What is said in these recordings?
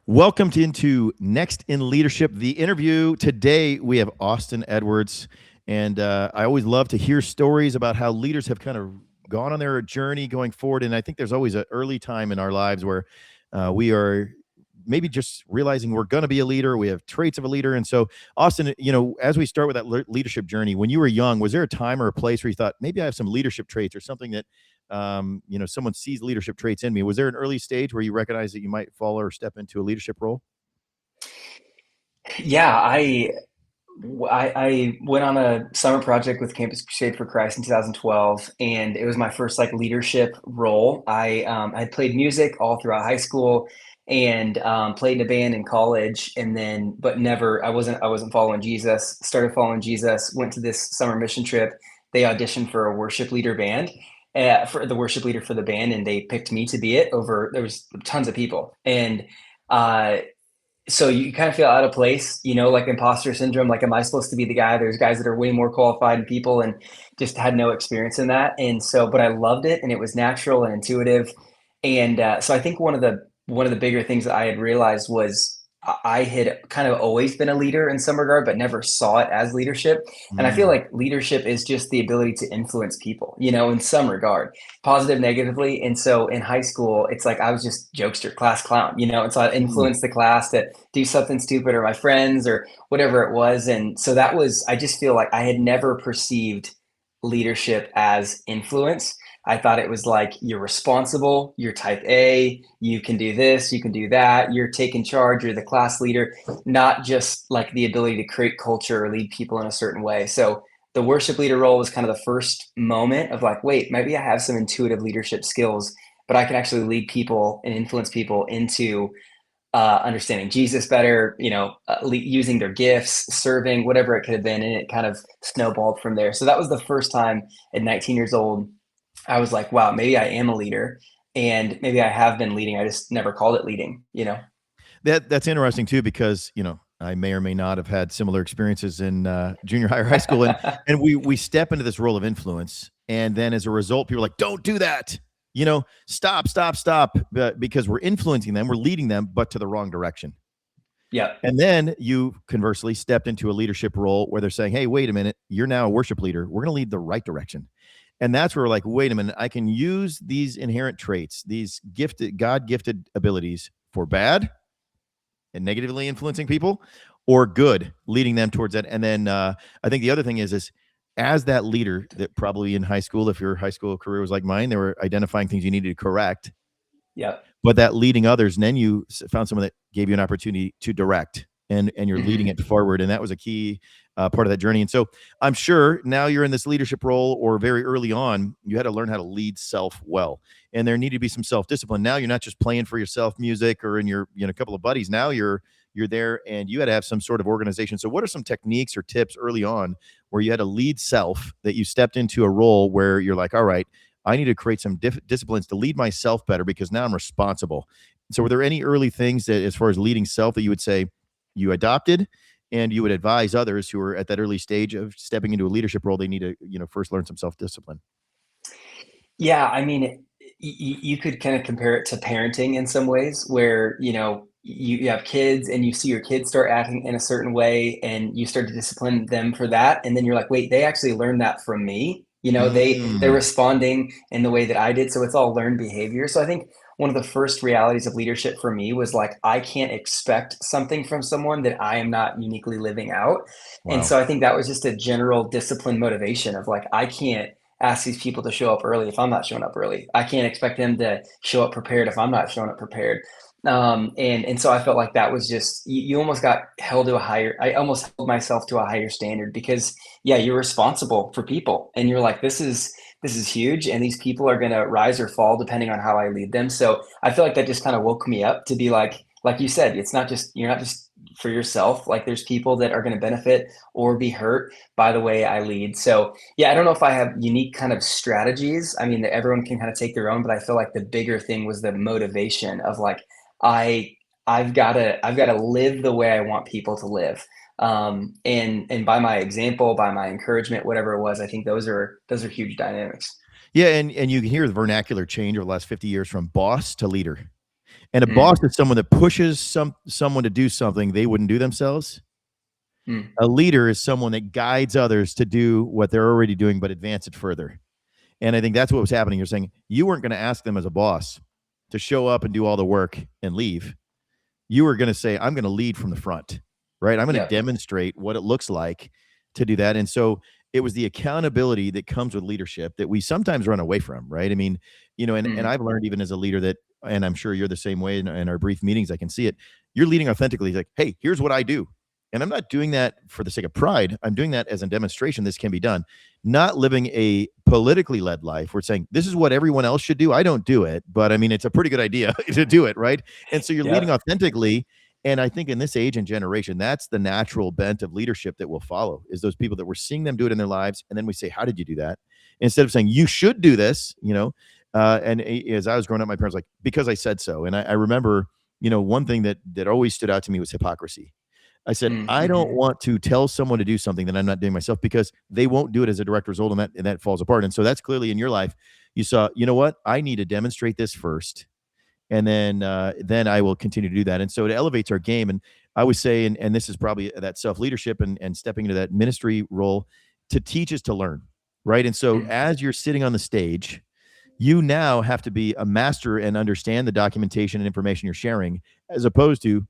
Welcome into Next in Leadership, the interview. Today we have Austin Edwards, and I always love to hear stories about how leaders have kind of gone on their journey going forward. And I think there's always an early time in our lives where we are maybe just realizing we're going to be a leader. We have traits of a leader, and so Austin, as we start with that leadership journey, when you were young, was there a time or a place where you thought maybe I have some leadership traits or something that someone sees leadership traits in me? Was there an early stage where you recognized that you might fall or step into a leadership role? Yeah, I went on a summer project with Campus Crusade for Christ in 2012, and it was my first like leadership role. I played music all throughout high school, and played in a band in college, and then but never I wasn't following Jesus. Started following Jesus. Went to this summer mission trip. They auditioned for a worship leader band. For the worship leader for the band, and they picked me to be it over. There was tons of people, and uh, so you kind of feel out of place, like imposter syndrome. Like, am I supposed to be the guy? There's guys that are way more qualified than people, and just had no experience in that. And so, but I loved it, and it was natural and intuitive. And so I think one of the bigger things that I had realized was I had kind of always been a leader in some regard, but never saw it as leadership. And I feel Mm, like leadership is just the ability to influence people, in some regard, positive, negatively. And so in high school, it's like I was just jokester, class clown, and so I mm, influenced the class to do something stupid, or my friends or whatever it was. And so I just feel like I had never perceived leadership as influence. I thought it was like, you're responsible, you're type A, you can do this, you can do that, you're taking charge, you're the class leader, not just like the ability to create culture or lead people in a certain way. So the worship leader role was kind of the first moment of like, wait, maybe I have some intuitive leadership skills, but I can actually lead people and influence people into understanding Jesus better, using their gifts, serving, whatever it could have been. And it kind of snowballed from there. So that was the first time at 19 years old, I was like, wow, maybe I am a leader, and maybe I have been leading. I just never called it leading. that's interesting too, because I may or may not have had similar experiences in junior high or high school, and we step into this role of influence, and then as a result, people are like, "Don't do that." Stop, stop, stop, because we're influencing them, we're leading them, but to the wrong direction. Yep. And then you conversely stepped into a leadership role where they're saying, "Hey, wait a minute, you're now a worship leader. We're going to lead the right direction." And that's where we're like, wait a minute, I can use these inherent traits, these gifted, God gifted abilities for bad and negatively influencing people, or good, leading them towards that. And then I think the other thing is as that leader that probably in high school, if your high school career was like mine, they were identifying things you needed to correct, Yep. but that leading others, and then you found someone that gave you an opportunity to direct, and you're leading Hmm. it forward, and that was a key part of that journey. And so I'm sure now you're in this leadership role, or very early on you had to learn how to lead self well, and there needed to be some self-discipline. Now you're not just playing for yourself music or in your couple of buddies. Now you're there, and you had to have some sort of organization. So what are some techniques or tips early on where you had to lead self, that you stepped into a role where you're like, all right, I need to create some disciplines to lead myself better because now I'm responsible. So, were there any early things that, as far as leading self, that you would say you adopted, and you would advise others who are at that early stage of stepping into a leadership role? They need to, first learn some self discipline. Yeah, I mean, you could kind of compare it to parenting in some ways, where you have kids, and you see your kids start acting in a certain way, and you start to discipline them for that, and then you're like, wait, they actually learned that from me. They're Mm, responding in the way that I did, so it's all learned behavior. So I think one of the first realities of leadership for me was like, I can't expect something from someone that I am not uniquely living out. And wow. so I think that was just a general discipline motivation of like, I can't ask these people to show up early if I'm not showing up early. I can't expect them to show up prepared if I'm not showing up prepared. And so I felt like that was just, you almost got held to a higher. I almost held myself to a higher standard, because yeah, you're responsible for people, and you're like, this is huge, and these people are going to rise or fall depending on how I lead them. So I feel like that just kind of woke me up to be like you said, it's not just, you're not just for yourself. Like, there's people that are going to benefit or be hurt by the way I lead. So yeah, I don't know if I have unique kind of strategies. I mean, that everyone can kind of take their own, but I feel like the bigger thing was the motivation of like, I I've got to live the way I want people to live. And by my example, by my encouragement, whatever it was, I think those are huge dynamics. Yeah, and you can hear the vernacular change over the last 50 years from boss to leader. And a boss Mm, is someone that pushes someone to do something they wouldn't do themselves. mm, A leader is someone that guides others to do what they're already doing, but advance it further. And I think that's what was happening. You're saying you weren't going to ask them as a boss to show up and do all the work and leave. You were going to say, I'm going to lead from the front, right? I'm going to yep. demonstrate what it looks like to do that. And so it was the accountability that comes with leadership that we sometimes run away from, right? I mean, and Mm, I've learned even as a leader that, and I'm sure you're the same way in our brief meetings, I can see it. You're leading authentically, like, hey, here's what I do. And I'm not doing that for the sake of pride. I'm doing that as a demonstration this can be done. Not living a politically led life. We're saying this is what everyone else should do. I don't do it, but I mean, it's a pretty good idea to do it, right? And so you're leading yep. authentically. And I think in this age and generation, that's the natural bent of leadership that will follow is those people that we're seeing them do it in their lives. And then we say, how did you do that? Instead of saying, you should do this, as I was growing up, my parents were like, because I said so. And I remember, one thing that always stood out to me was hypocrisy. I said, Mm, I don't mhm. want to tell someone to do something that I'm not doing myself because they won't do it as a direct result and that falls apart. And so that's clearly in your life. You saw, you know what? I need to demonstrate this first and then I will continue to do that. And so it elevates our game. And I would say, and this is probably that self leadership and stepping into that ministry role to teach is to learn, right? And so Mm. as you're sitting on the stage, you now have to be a master and understand the documentation and information you're sharing, as opposed to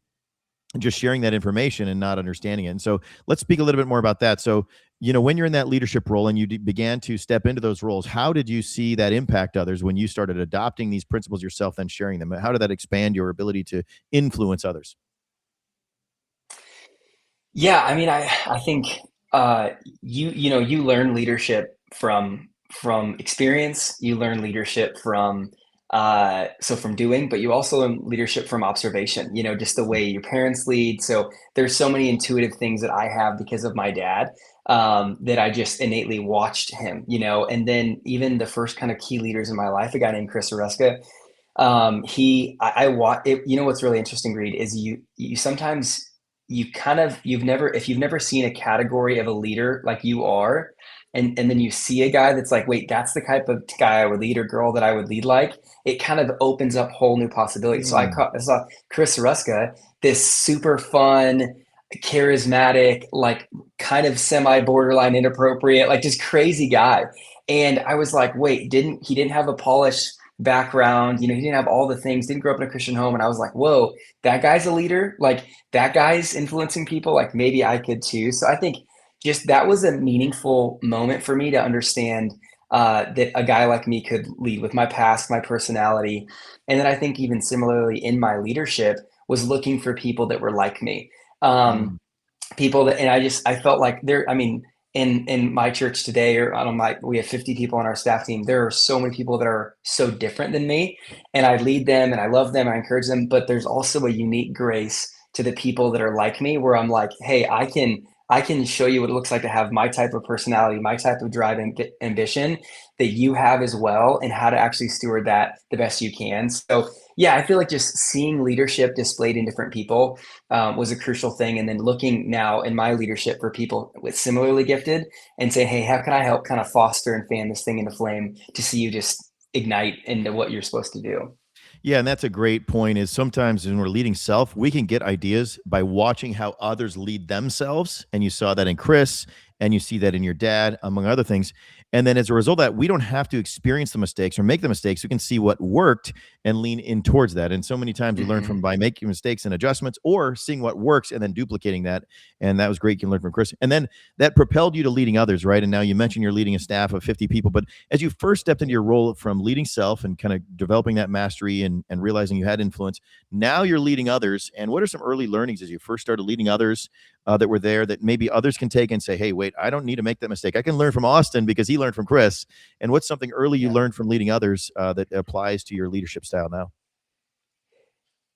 just sharing that information and not understanding it. And so let's speak a little bit more about that. So, when you're in that leadership role and you began to step into those roles, how did you see that impact others when you started adopting these principles yourself, then sharing them? How did that expand your ability to influence others? Yeah, I mean, I think you learn leadership from experience. You learn leadership from doing, but you also learn leadership from observation. Just the way your parents lead. So there's so many intuitive things that I have because of my dad, that I just innately watched him. And then even the first kind of key leaders in my life, a guy named Chris Oreska. He I wa it, what's really interesting, Reed, is you sometimes you kind of you've never seen a category of a leader like you are, and then you see a guy that's like, wait, that's the type of guy I would lead or girl that I would lead like. It kind of opens up whole new possibilities. So Mm. I saw Chris Ruska, this super fun, charismatic, like kind of semi borderline inappropriate, like just crazy guy. And I was like, wait, he didn't have a polished background, he didn't have all the things, didn't grow up in a Christian home. And I was like, whoa, that guy's a leader. Like that guy's influencing people. Like maybe I could too. So I think just that was a meaningful moment for me to understand that a guy like me could lead with my past, my personality. And then I think even similarly in my leadership was looking for people that were like me. Mm. Um, people that, and I felt like there, I mean, in my church today, or on my we have 50 people on our staff team. There are so many people that are so different than me, and I lead them and I love them, I encourage them, but there's also a unique grace to the people that are like me, where I'm like, hey, I can show you what it looks like to have my type of personality, my type of drive and ambition that you have as well, and how to actually steward that the best you can. So yeah, I feel like just seeing leadership displayed in different people was a crucial thing. And then looking now in my leadership for people with similarly gifted and say, hey, how can I help kind of foster and fan this thing into flame to see you just ignite into what you're supposed to do? Yeah, and that's a great point is sometimes when we're leading self, we can get ideas by watching how others lead themselves. And you saw that in Chris, and you see that in your dad, among other things. And then as a result of that, we don't have to experience the mistakes or make the mistakes. We can see what worked and lean in towards that. And so many times we learn from Hmm. by making mistakes and adjustments or seeing what works and then duplicating that. And that was great. You can learn from Chris. And then that propelled you to leading others, right? And now you mentioned you're leading a staff of 50 people, but as you first stepped into your role from leading self and kind of developing that mastery and realizing you had influence, now you're leading others. And what are some early learnings as you first started leading others that were there that maybe others can take and say, hey, wait, I don't need to make that mistake. I can learn from Austin because he learned from Chris. And what's something early you Yeah. learned from leading others that applies to your leadership style now?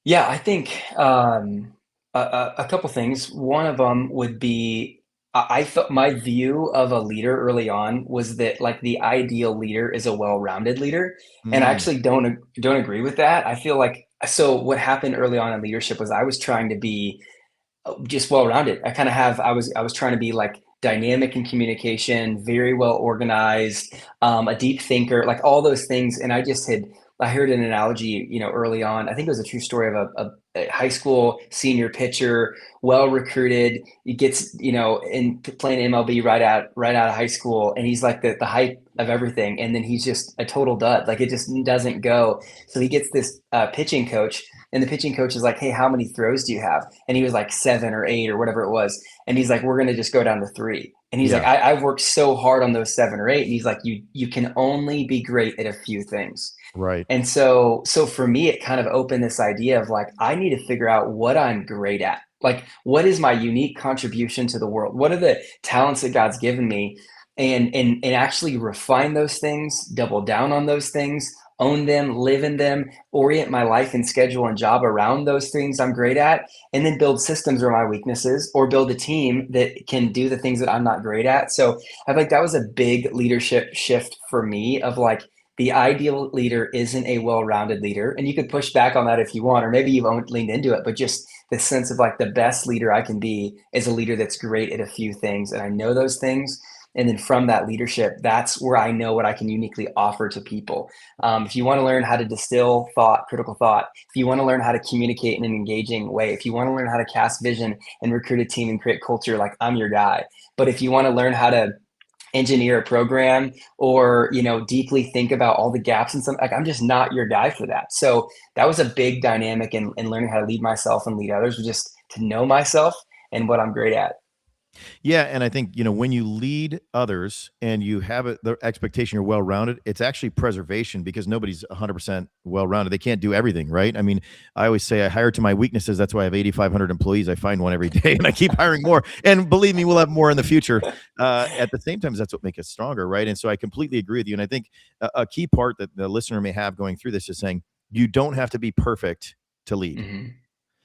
Yeah, I think a couple things. One of them would be I felt my view of a leader early on was that like the ideal leader is a well-rounded leader, and I Mm. actually don't agree with that. I feel like so what happened early on in leadership was I was trying to be just well-rounded. I was trying to be like dynamic in communication, very well organized, a deep thinker, like all those things, and I just had I heard an analogy, early on. I think it was a true story of a high school senior pitcher, well recruited. He gets, in playing MLB right out of high school, and he's like the height of everything, and then he's just a total dud. Like it just doesn't go. So he gets this pitching coach, and the pitching coach is like, "Hey, how many throws do you have?" And he was like 7 or 8 or whatever it was, and he's like, "We're gonna just go down to 3." And he's like, Yeah. I've worked so hard on those 7 or 8. And he's like, you can only be great at a few things. Right. And so for me, it kind of opened this idea of like, I need to figure out what I'm great at. Like, what is my unique contribution to the world? What are the talents that God's given me? And actually refine those things, double down on those things, own them, live in them, orient my life and schedule and job around those things I'm great at, and then build systems or my weaknesses, or build a team that can do the things that I'm not great at. So I think that was a big leadership shift for me of like, the ideal leader isn't a well-rounded leader, and you could push back on that if you want, or maybe you've leaned into it, but just the sense of like the best leader I can be is a leader that's great at a few things and I know those things. And then from that leadership, that's where I know what I can uniquely offer to people. If you want to learn how to distill thought, critical thought, if you want to learn how to communicate in an engaging way, if you want to learn how to cast vision and recruit a team and create culture, like I'm your guy. But if you want to learn how to engineer a program, or deeply think about all the gaps and something, like I'm just not your guy for that. So that was a big dynamic in learning how to lead myself and lead others, was just to know myself and what I'm great at. Yeah, and I think, when you lead others and you have the expectation you're well-rounded, it's actually preservation because nobody's 100% well-rounded. They can't do everything, right? I mean, I always say I hire to my weaknesses. That's why I have 8,500 employees. I find one every day and I keep hiring more. And believe me, we'll have more in the future. At the same time, that's what makes us stronger, right? And so I completely agree with you. And I think a key part that the listener may have going through this is saying you don't have to be perfect to lead.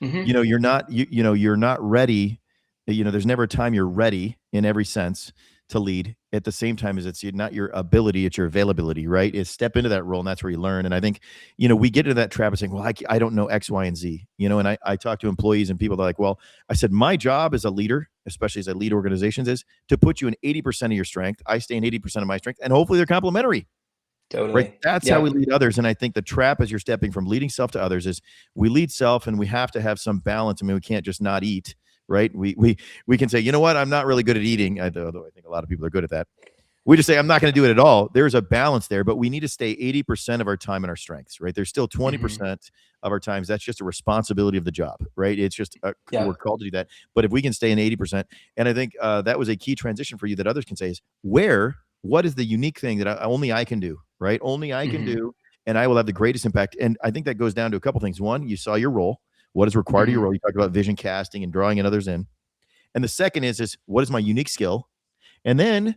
Hmm. Hmm. You're not ready. There's never a time you're ready in every sense to lead. At the same time as it's not your ability, it's your availability, right? Is step into that role, and that's where you learn. And I think, we get into that trap of saying, well, I don't know X, Y, and Z, and I talk to employees and people that are like, well, I said, my job as a leader, especially as I lead organizations, is to put you in 80% of your strength. I stay in 80% of my strength, and hopefully they're complementary. Right. Totally. That's how we Yep. lead others. And I think the trap as you're stepping from leading self to others is we lead self and we have to have some balance. I mean, we can't just not eat, right? We can say, you know what, I'm not really good at eating, although I think a lot of people are good at that. We just say, I'm not going to do it at all. There's a balance there, but we need to stay 80% of our time in our strengths, right? There's still Hmm. 20% of our times. That's just a responsibility of the job, right? It's just, we're Yep. called to do that. But if we can stay in 80%, and I think that was a key transition for you that others can say is what is the unique thing that only I can do, right? Only I can Hmm. do, and I will have the greatest impact. And I think that goes down to a couple things. One, you saw your role. What is required of your Hmm. role? You talked about vision casting and drawing in others in. And the second is what is my unique skill? And then,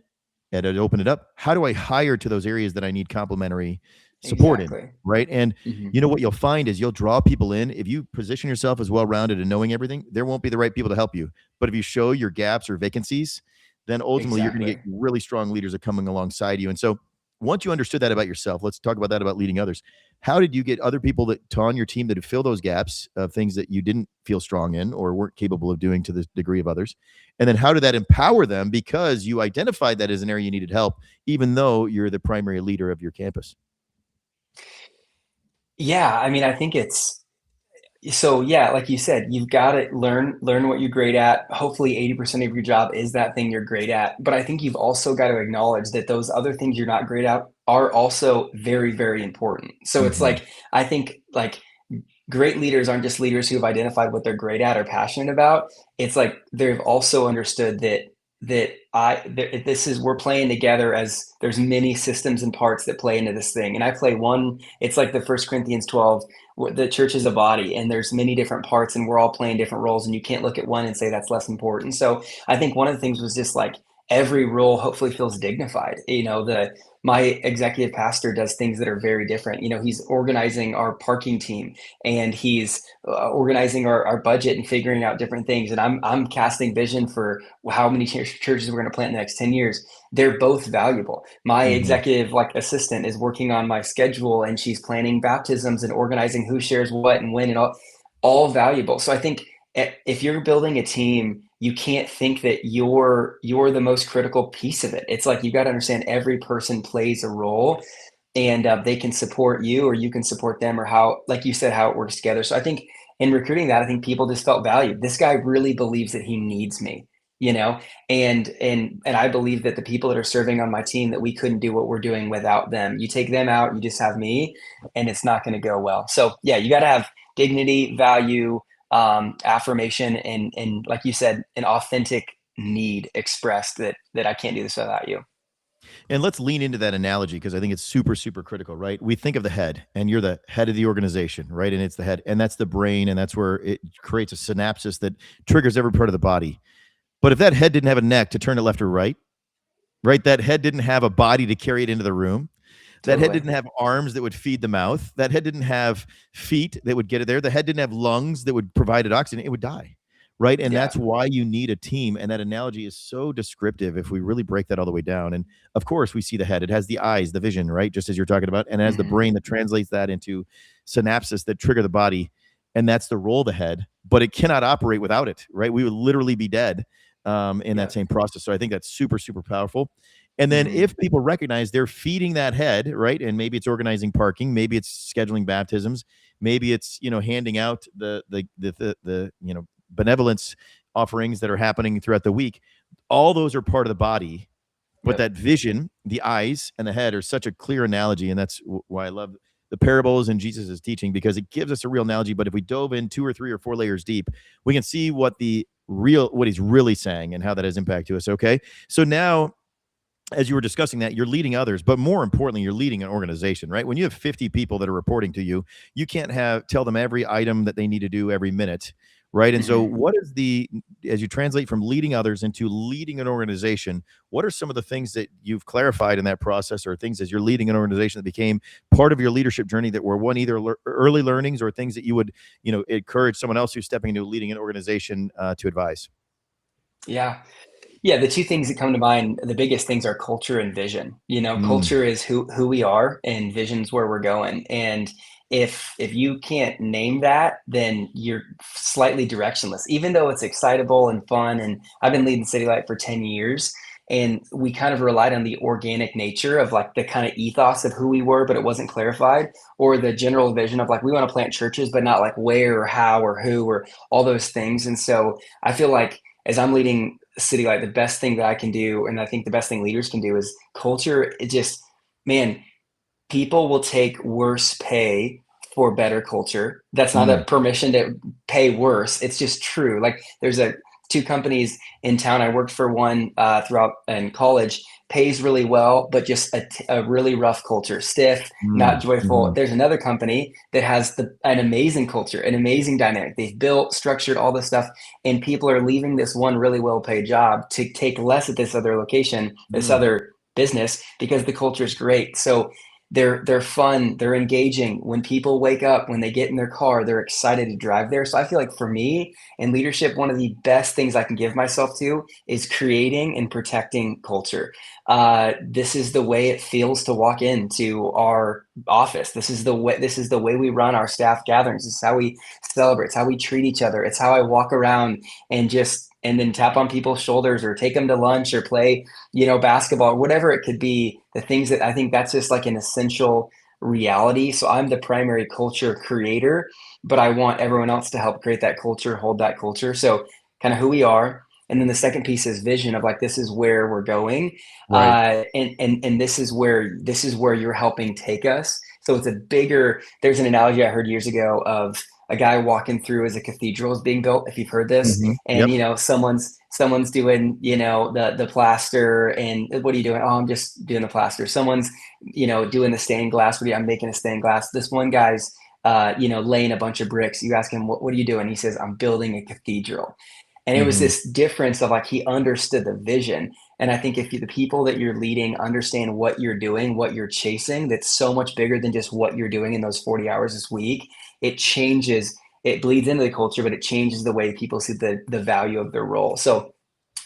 and to open it up, how do I hire to those areas that I need complementary support in? Exactly. Right. And Hmm. what you'll find is you'll draw people in. If you position yourself as well rounded and knowing everything, there won't be the right people to help you. But if you show your gaps or vacancies, then ultimately you're going to get Exactly. really strong leaders that are coming alongside you. And so once you understood that about yourself, let's talk about that about leading others. How did you get other people to on your team that fill those gaps of things that you didn't feel strong in or weren't capable of doing to the degree of others? And then how did that empower them because you identified that as an area you needed help, even though you're the primary leader of your campus? Yeah. I mean, I think it's, so yeah, like you said, you've got to learn what you're great at. Hopefully 80% of your job is that thing you're great at. But I think you've also got to acknowledge that those other things you're not great at are also very, very important. So it's Mhm. like, I think like great leaders aren't just leaders who have identified what they're great at or passionate about. It's like they've also understood that this is, we're playing together, as there's many systems and parts that play into this thing. And I play one. It's like the First Corinthians 12. The church is a body, and there's many different parts, and we're all playing different roles. And you can't look at one and say that's less important. So I think one of the things was just like every role hopefully feels dignified. The my executive pastor does things that are very different. He's organizing our parking team, and he's organizing our budget and figuring out different things. And I'm casting vision for how many churches we're going to plant in the next 10 years. They're both valuable. My Mhm. executive like assistant is working on my schedule, and she's planning baptisms and organizing who shares what and when, and all valuable. So I think if you're building a team, you can't think that you're the most critical piece of it. It's like you got to understand every person plays a role. and they can support you or you can support them, or how, like you said, how it works together. So I think in recruiting that, I think people just felt valued. This guy really believes that he needs me, you know, and I believe that the people that are serving on my team, that we couldn't do what we're doing without them. You take them out, you just have me, and it's not going to go well. So yeah, you got to have dignity, value, affirmation, and like you said, an authentic need expressed that I can't do this without you. And let's lean into that analogy because I think it's super, super critical, right? We think of the head, and you're the head of the organization, right? And it's the head, and that's the brain, and that's where it creates a synapsis that triggers every part of the body. But if that head didn't have a neck to turn it left or right, right? That head didn't have a body to carry it into the room. That head Totally. didn't have arms that would feed the mouth. That head didn't have feet that would get it there. The head didn't have lungs that would provide it oxygen. It would die. Right. And Yeah. that's why you need a team. And that analogy is so descriptive if we really break that all the way down. And of course, we see the head. It has the eyes, the vision, right? Just as you're talking about. And it has the Hmm. brain that translates that into synapses that trigger the body. And that's the role of the head. But it cannot operate without it, right? We would literally be dead in that Yeah. same process. So I think that's super, super powerful. And then Hmm. if people recognize they're feeding that head, right? And maybe it's organizing parking, maybe it's scheduling baptisms, maybe it's, handing out the benevolence offerings that are happening throughout the week. All those are part of the body, but Yep. that vision, the eyes and the head are such a clear analogy, and that's why I love the parables and Jesus' teaching, because it gives us a real analogy. But if we dove in 2 or 3 or 4 layers deep, we can see what he's really saying and how that has impact to us. Okay. So now, as you were discussing that, you're leading others, but more importantly, you're leading an organization, right? When you have 50 people that are reporting to you, you can't tell them every item that they need to do every minute, right? And so, Hmm. what is as you translate from leading others into leading an organization, what are some of the things that you've clarified in that process, or things as you're leading an organization that became part of your leadership journey that were either early learnings or things that you would, encourage someone else who's stepping into leading an organization to advise? Yeah. Yeah, the two things that come to mind, the biggest things are culture and vision. You know, Mm, culture is who we are, and vision's where we're going. And if you can't name that, then you're slightly directionless. Even though it's excitable and fun, and I've been leading City Light for 10 years, and we kind of relied on the organic nature of like the kind of ethos of who we were, but it wasn't clarified, or the general vision of like we want to plant churches, but not like where or how or who or all those things. And so I feel like as I'm leading City Light, the best thing that I can do, and I think the best thing leaders can do, is culture. It just, man, people will take worse pay for better culture. That's not a mm, permission to pay worse. It's just true. Like there's a two companies in town. I worked for one throughout in college. Pays really well, but just a really rough culture, stiff, not mm, joyful. mhm, There's another company that has an amazing culture, an amazing dynamic. They've built, structured all this stuff, and people are leaving this one really well-paid job to take less at this other location, this mm. other business, because the culture is great. So they're fun, they're engaging. When people wake up, when they get in their car, they're excited to drive there. So I feel like for me in leadership, one of the best things I can give myself to is creating and protecting culture. This is the way it feels to walk into our office. This is the way we run our staff gatherings. This is how we celebrate. It's how we treat each other. It's how I walk around and then tap on people's shoulders or take them to lunch or play, basketball, whatever it could be, the things that I think that's just like an essential reality. So I'm the primary culture creator, but I want everyone else to help create that culture, hold that culture. So kind of who we are. And then the second piece is vision of like, this is where we're going. Right. And this is where you're helping take us. So there's an analogy I heard years ago of a guy walking through as a cathedral is being built, if you've heard this, Mhm. and Yep. someone's doing the plaster, and what are you doing? Oh, I'm just doing the plaster. Someone's doing the stained glass. I'm making a stained glass. This one guy's laying a bunch of bricks. You ask him, what are you doing? He says, I'm building a cathedral. And it was Mhm. this difference of like he understood the vision. And I think if the people that you're leading understand what you're doing, what you're chasing, that's so much bigger than just what you're doing in those 40 hours this week. It bleeds into the culture, but it changes the way people see the value of their role. So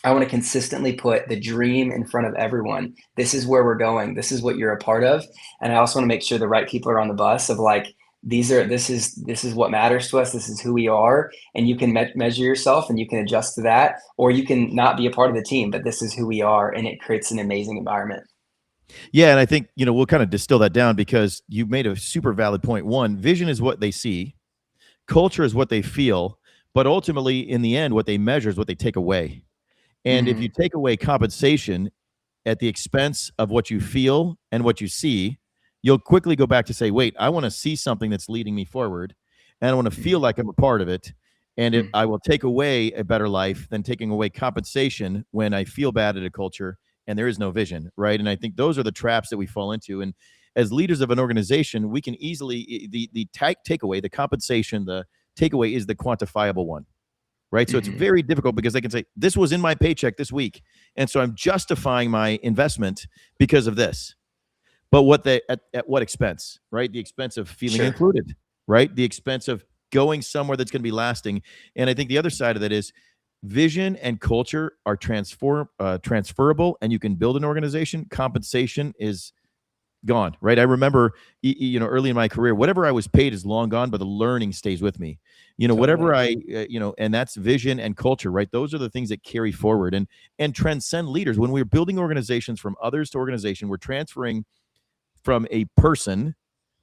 I want to consistently put the dream in front of everyone. This is where we're going. This is what you're a part of. And I also want to make sure the right people are on the bus of like, this is what matters to us. This is who we are. And you can measure yourself and you can adjust to that, or you can not be a part of the team, but this is who we are. And it creates an amazing environment. Yeah, and I think, we'll kind of distill that down because you made a super valid point. One, vision is what they see, culture is what they feel, but ultimately, in the end, what they measure is what they take away. And if you Hmm. take away compensation at the expense of what you feel and what you see, you'll quickly go back to say, wait, I want to see something that's leading me forward, and I want to feel like I'm a part of it. And I will take away a better life than taking away compensation when I feel bad at a culture and there is no vision, right? And I think those are the traps that we fall into. And as leaders of an organization, we can easily the takeaway, the compensation, the takeaway is the quantifiable one, right? So it's Hmm. very difficult because they can say, this was in my paycheck this week. And so I'm justifying my investment because of this. But at what expense, right? The expense of feeling Sure. included, right? The expense of going somewhere that's going to be lasting. And I think the other side of that is vision and culture are transferable, and you can build an organization. Compensation is gone, right? I remember, early in my career, whatever I was paid is long gone, but the learning stays with me. Whatever Totally. and that's vision and culture, right? Those are the things that carry forward and transcend leaders. When we're building organizations from others to organization, we're transferring from a person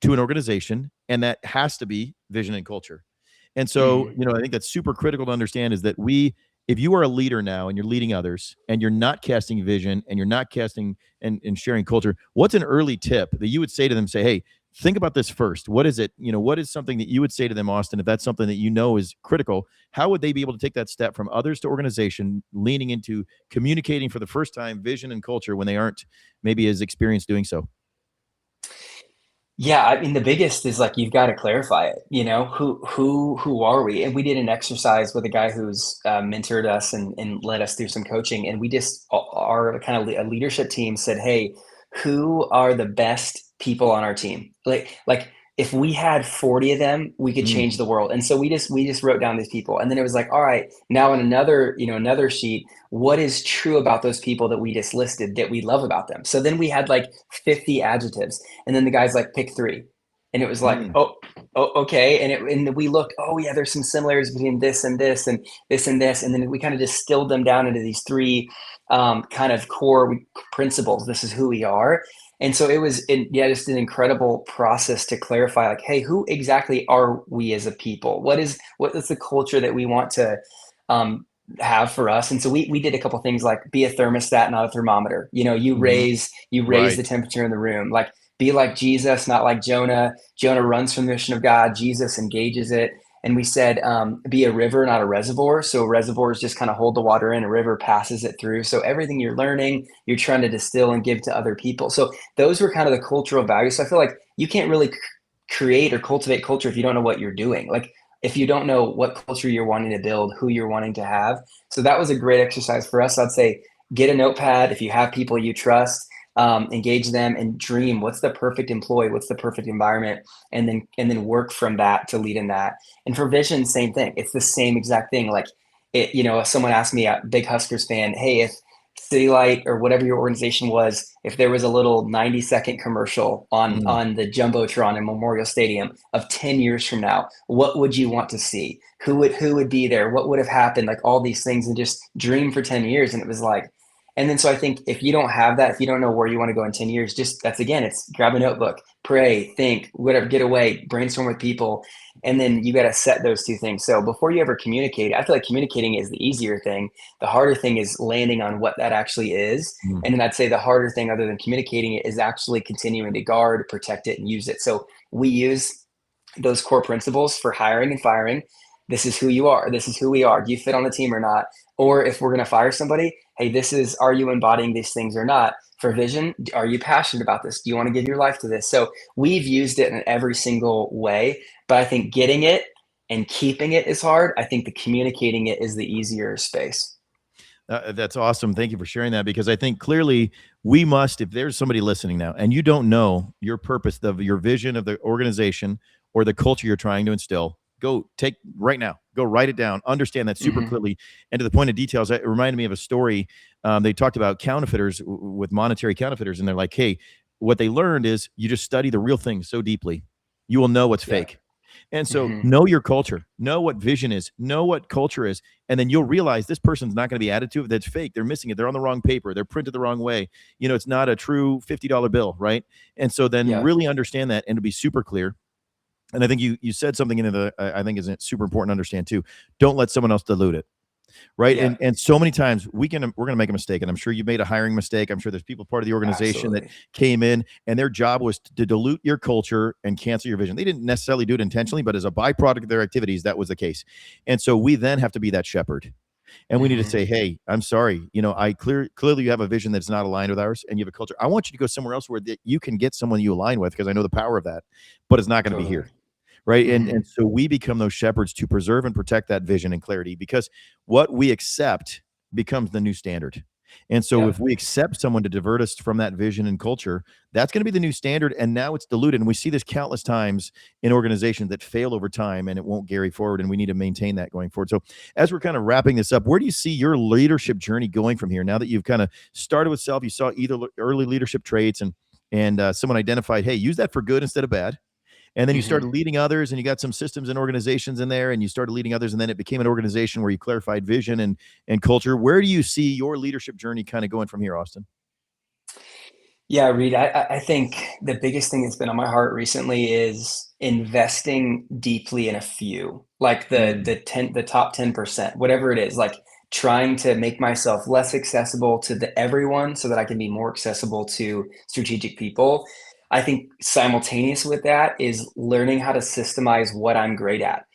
to an organization, and that has to be vision and culture. And so, Hmm. I think that's super critical to understand is that if you are a leader now and you're leading others and you're not casting vision and you're not casting and sharing culture, what's an early tip that you would say to them? Say, hey, think about this first. What is it? What is something that you would say to them, Austin, if that's something that is critical? How would they be able to take that step from others to organization, leaning into communicating for the first time vision and culture when they aren't maybe as experienced doing so? Yeah, I mean, the biggest is like you've got to clarify it. Who are we? And we did an exercise with a guy who's mentored us and led us through some coaching, and we just our kind of a leadership team said, "Hey, who are the best people on our team? Like if we had 40 of them, we could Mm, change the world." And so we just wrote down these people, and then it was like, "All right, now in another sheet, what is true about those people that we just listed that we love about them?" So then we had like 50 adjectives, and then the guy's like, pick three. And it was like, mm, oh, okay. And we looked, oh yeah, there's some similarities between this and this and this and this. And then we kind of distilled them down into these three kind of core principles. This is who we are. And so yeah, just an incredible process to clarify, like, hey, who exactly are we as a people? What is the culture that we want to um, have for us? And so we did a couple things like be a thermostat, not a thermometer. You mhm. raise Right. the temperature in the room. Like be like Jesus, not like Jonah. Jonah runs from the mission of God. Jesus engages it. And we said, be a river, not a reservoir. So reservoirs just kind of hold the water in. A river passes it through. So everything you're learning, you're trying to distill and give to other people. So those were kind of the cultural values. So I feel like you can't really create or cultivate culture if you don't know what you're doing. Like if you don't know what culture you're wanting to build, who you're wanting to have. So that was a great exercise for us. I'd say get a notepad if you have people you trust, engage them and dream what's the perfect employee, what's the perfect environment, and then work from that to lead in that. And for vision, same thing. It's the same exact thing. Like if someone asked me, a big Huskers fan, hey, if City Light or whatever your organization was, if there was a little 90-second commercial on Mm, on the jumbotron in Memorial Stadium of 10 years from now, what would you want to see? Who would be there? What would have happened? Like all these things, and just dream for 10 years. And it was like, and then so I think if you don't have that, if you don't know where you want to go in 10 years, just that's again, it's grab a notebook, pray, think, whatever, get away, brainstorm with people. And then you got to set those two things. So before you ever communicate, I feel like communicating is the easier thing. The harder thing is landing on what that actually is. mm. And then I'd say the harder thing, other than communicating it, is actually continuing to guard, protect it, and use it. So we use those core principles for hiring and firing. This is who you are. This is who we are. Do you fit on the team or not? Or if we're going to fire somebody, hey, are you embodying these things or not? For vision, are you passionate about this? Do you want to give your life to this? So we've used it in every single way, but I think getting it and keeping it is hard. I think the communicating it is the easier space. That's awesome. Thank you for sharing that because I think clearly we must, if there's somebody listening now and you don't know your purpose of your vision of the organization or the culture you're trying to instill, go take right now, go write it down, understand that super Hmm. clearly. And to the point of details, it reminded me of a story. They talked about counterfeiters with monetary counterfeiters. And they're like, hey, what they learned is you just study the real thing so deeply, you will know what's Yeah. fake. And so Hmm. know your culture, know what vision is, know what culture is, and then you'll realize this person's not going to be added to it. That's fake. They're missing it. They're on the wrong paper. They're printed the wrong way. It's not a true $50 bill, right? And so then Yeah. really understand that and to be super clear. And I think you said something in the I think is super important to understand too. Don't let someone else dilute it, right? Yeah. And so many times we're going to make a mistake, and I'm sure you made a hiring mistake. I'm sure there's people part of the organization that Absolutely. came in and their job was to dilute your culture and cancel your vision. They didn't necessarily do it intentionally, but as a byproduct of their activities, that was the case. And so we then have to be that shepherd, and we need to Hmm. say, "Hey, I'm sorry. I clearly you have a vision that's not aligned with ours, and you have a culture. I want you to go somewhere else where you can get someone you align with, because I know the power of that, but it's not going to be Totally. here." Right. And Hmm. and so we become those shepherds to preserve and protect that vision and clarity, because what we accept becomes the new standard. And so Yeah. if we accept someone to divert us from that vision and culture, that's going to be the new standard. And now it's diluted. And we see this countless times in organizations that fail over time, and it won't carry forward. And we need to maintain that going forward. So as we're kind of wrapping this up, where do you see your leadership journey going from here? Now that you've kind of started with self, you saw either early leadership traits, and someone identified, hey, use that for good instead of bad, and then you started Hmm. leading others, and you got some systems and organizations in there, and you started leading others, and then it became an organization where you clarified vision and culture. Where do you see your leadership journey kind of going from here, Austin? Yeah, Reed, I think the biggest thing that's been on my heart recently is investing deeply in a few, like Mm, the top 10%, whatever it is, like trying to make myself less accessible to everyone so that I can be more accessible to strategic people. I think simultaneous with that is learning how to systemize what I'm great at.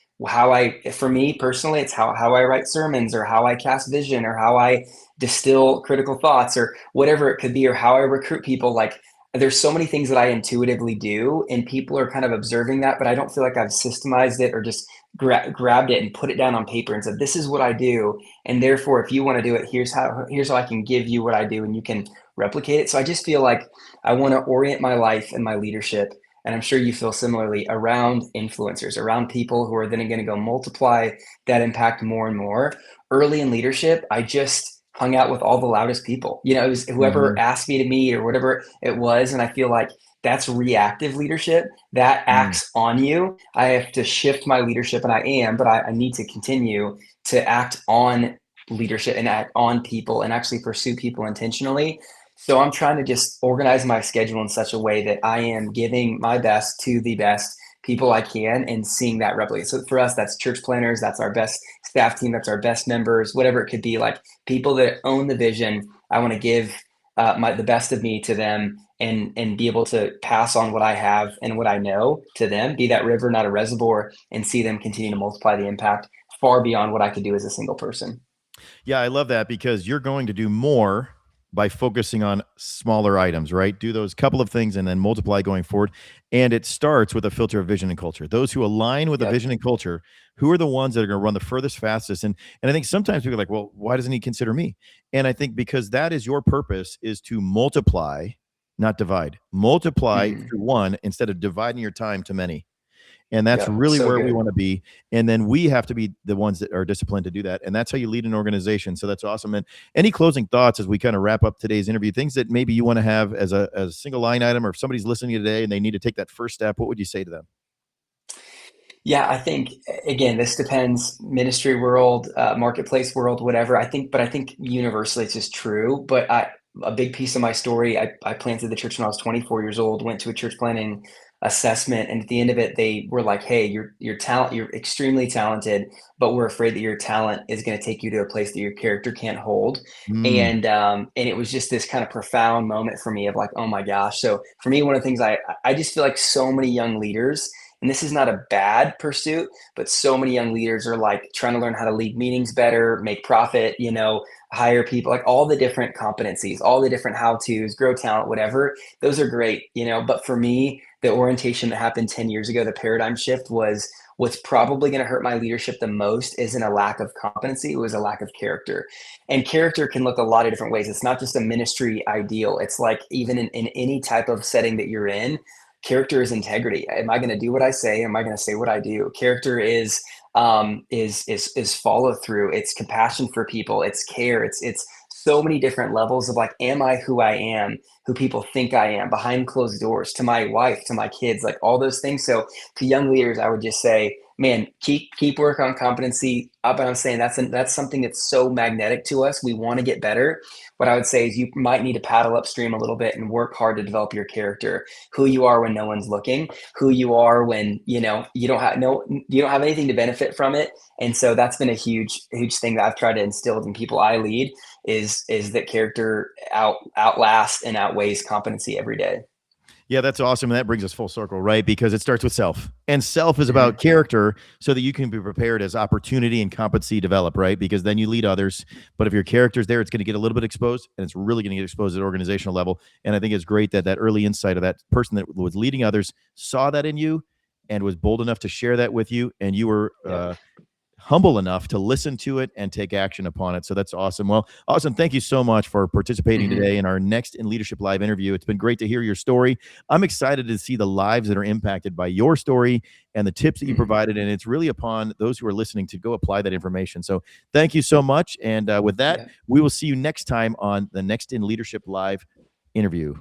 For me personally, it's how I write sermons, or how I cast vision, or how I distill critical thoughts, or whatever it could be, or how I recruit people. Like, there's so many things that I intuitively do, and people are kind of observing that, but I don't feel like I've systemized it, or just grabbed it and put it down on paper and said, this is what I do. And therefore, if you want to do it, here's how I can give you what I do, and you can replicate it. So I just feel like I want to orient my life and my leadership, and I'm sure you feel similarly, around influencers, around people who are then going to go multiply that impact more and more. Early in leadership, I just hung out with all the loudest people. It was whoever mhm, asked me to meet, or whatever it was. And I feel like that's reactive leadership that mm. acts on you. I have to shift my leadership, and I am, but I need to continue to act on leadership and act on people and actually pursue people intentionally. So I'm trying to just organize my schedule in such a way that I am giving my best to the best people I can, and seeing that replicate. So for us, that's church planners, that's our best staff team, that's our best members, whatever it could be, like people that own the vision. I want to give the best of me to them, and be able to pass on what I have and what I know to them, be that river, not a reservoir, and see them continue to multiply the impact far beyond what I could do as a single person. Yeah, I love that, because you're going to do more by focusing on smaller items, right? Do those couple of things and then multiply going forward. And it starts with a filter of vision and culture. Those who align with the Yep. vision and culture, who are the ones that are going to run the furthest, fastest. And I think sometimes people are like, well, why doesn't he consider me? And I think because that is your purpose, is to multiply, not divide. Multiply Hmm. through one instead of dividing your time to many. And that's Yep. really So where we good. want to be. And then we have to be the ones that are disciplined to do that. And that's how you lead an organization. So that's awesome. And any closing thoughts as we kind of wrap up today's interview, things that maybe you want to have as a single line item, or if somebody's listening today and they need to take that first step, what would you say to them? Yeah, I think, again, this depends, ministry world, marketplace world, whatever. But I think universally it's just true. But a big piece of my story, I planted the church when I was 24 years old, went to a church planting assessment, and at the end of it, they were like, "Hey, you're extremely talented, but we're afraid that your talent is going to take you to a place that your character can't hold." Mm, And it was just this kind of profound moment for me of like, oh my gosh. So for me, one of the things I just feel like so many young leaders, and this is not a bad pursuit, but so many young leaders are like trying to learn how to lead meetings better, make profit, hire people, like all the different competencies, all the different how to's, grow talent, whatever. Those are great. But for me, the orientation that happened 10 years ago, the paradigm shift, was what's probably going to hurt my leadership the most isn't a lack of competency, it was a lack of character. And character can look a lot of different ways. It's not just a ministry ideal. It's like, even in any type of setting that you're in, character is integrity. Am I going to do what I say? Am I going to say what I do? Character is follow through. It's compassion for people. It's care. It's so many different levels of like, am I who I am? who people think I am behind closed doors, to my wife, to my kids, like all those things. So to young leaders, I would just say, man, keep work on competency. But I'm saying that's something that's so magnetic to us. We want to get better. What I would say is you might need to paddle upstream a little bit and work hard to develop your character, who you are when no one's looking, who you are when you don't have anything to benefit from it. And so that's been a huge thing that I've tried to instill in people I lead is that character outlasts and outweighs competency every day. Yeah, that's awesome. And that brings us full circle, right? Because it starts with self. And self is Mm-hmm. about character so that you can be prepared as opportunity and competency develop, right? Because then you lead others. But if your character's there, it's going to get a little bit exposed, and it's really going to get exposed at organizational level. And I think it's great that that early insight of that person that was leading others saw that in you and was bold enough to share that with you. And you were Yep. humble enough to listen to it and take action upon it. So that's awesome. Well, awesome. Thank you so much for participating Mm-hmm. today in our next In Leadership Live interview. It's been great to hear your story. I'm excited to see the lives that are impacted by your story and the tips that you Mm-hmm. provided. And it's really upon those who are listening to go apply that information. So thank you so much. And with that, Yeah. we will see you next time on the next In Leadership Live interview.